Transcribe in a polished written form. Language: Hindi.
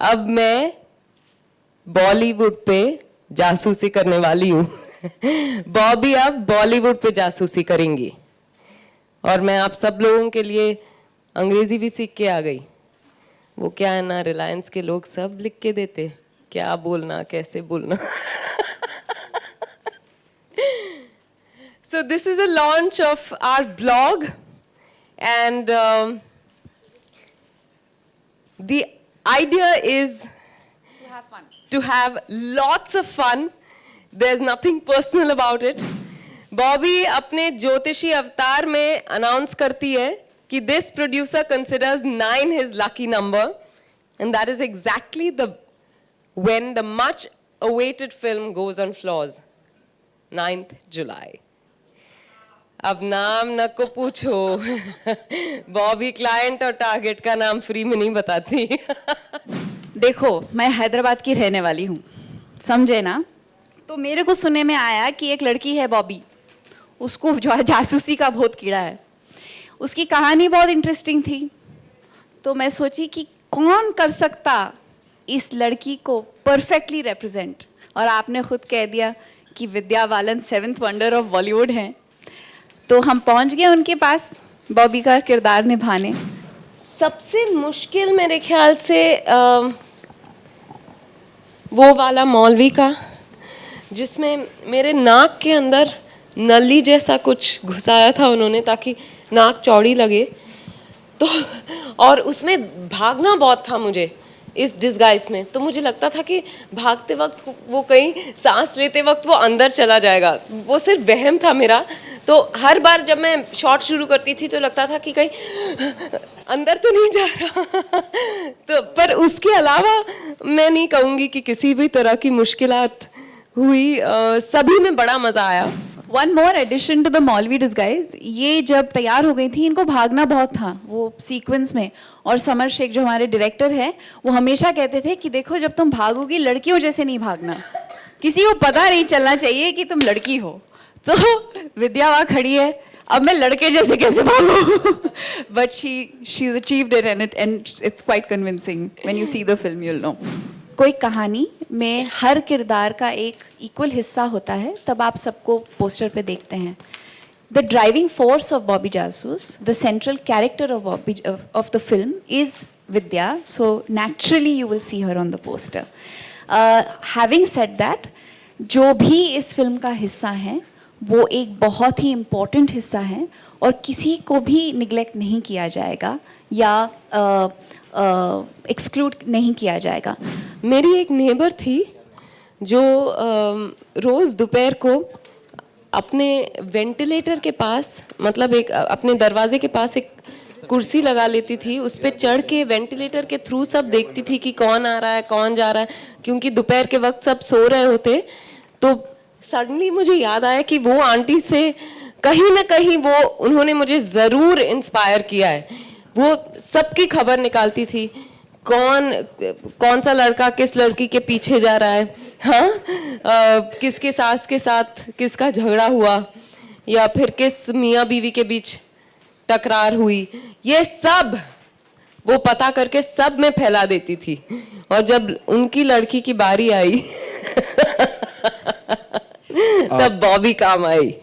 अब मैं बॉलीवुड पे जासूसी करने वाली हूँ। बॉबी अब बॉलीवुड पे जासूसी करेंगी और मैं आप सब लोगों के लिए अंग्रेजी भी सीख के आ गई। वो क्या है ना, रिलायंस के लोग सब लिख के देते क्या बोलना कैसे बोलना। So this is a launch of our blog and the idea is to have lots of fun. There's nothing personal about it. Bobby अपने ज्योतिषी अवतार में अनाउंस करती है कि this producer considers 9 his lucky number and that is exactly when the much awaited film goes on floors. 9th July. अब नाम न को पूछो। बॉबी क्लाइंट और टारगेट का नाम फ्री में नहीं बताती। देखो, मैं हैदराबाद की रहने वाली हूँ, समझे ना। तो मेरे को सुनने में आया कि एक लड़की है बॉबी, उसको जो जासूसी का बहुत कीड़ा है। उसकी कहानी बहुत इंटरेस्टिंग थी, तो मैं सोची कि कौन कर सकता इस लड़की को परफेक्टली रिप्रेजेंट। और आपने खुद कह दिया कि Vidya Balan 7th wonder of Bollywood हैं। तो हम पहुंच गए उनके पास बॉबी का किरदार निभाने। सबसे मुश्किल मेरे ख्याल से वो वाला मौलवी का जिसमें मेरे नाक के अंदर नली जैसा कुछ घुसाया था उन्होंने ताकि नाक चौड़ी लगे। तो और उसमें भागना बहुत था मुझे इस डिस्गाइज में। तो मुझे लगता था कि भागते वक्त वो कहीं सांस लेते वक्त वो अंदर चला जाएगा। वो सिर्फ वहम था मेरा। तो हर बार जब मैं शॉट शुरू करती थी तो लगता था कि कहीं अंदर तो नहीं जा रहा। तो पर उसके अलावा मैं नहीं कहूँगी कि किसी भी तरह की मुश्किलात हुई। सभी में बड़ा मज़ा आया। One more addition to the maulvi disguise. ये जब तैयार हो गई थी, इनको भागना बहुत था वो सीक्वेंस में। और समर शेख जो हमारे डायरेक्टर हैं, वो हमेशा कहते थे कि देखो जब तुम भागोगी लड़कियों जैसे नहीं भागना, किसी को पता नहीं चलना चाहिए कि तुम लड़की हो। तो विद्या वहाँ खड़ी है, अब मैं लड़के जैसे कैसे भागूं। But she's achieved it and it's quite convincing. When you see the film you'll know. कोई कहानी में हर किरदार का एक इक्वल हिस्सा होता है, तब आप सबको पोस्टर पे देखते हैं। The driving force of Bobby Jasus, the central character of the film is Vidya, so naturally you will see her on the poster. Having said that, जो भी इस फिल्म का हिस्सा है वो एक बहुत ही इम्पोर्टेंट हिस्सा है और किसी को भी निगलेक्ट नहीं किया जाएगा या एक्सक्लूड नहीं किया जाएगा। मेरी एक नेबर थी जो रोज़ दोपहर को अपने वेंटिलेटर के पास, मतलब एक अपने दरवाजे के पास एक कुर्सी लगा लेती थी, उस पर चढ़ के वेंटिलेटर के थ्रू सब देखती थी कि कौन आ रहा है कौन जा रहा है, क्योंकि दोपहर के वक्त सब सो रहे होते। तो सडनली मुझे याद आया कि वो आंटी से कहीं ना कहीं वो उन्होंने मुझे ज़रूर इंस्पायर किया है। वो सबकी खबर निकालती थी, कौन सा लड़का किस लड़की के पीछे जा रहा है, हाँ किसके सास के साथ किसका झगड़ा हुआ या फिर किस मियाँ बीवी के बीच टकरार हुई, ये सब वो पता करके सब में फैला देती थी। और जब उनकी लड़की की बारी आई तब बॉबी काम आई।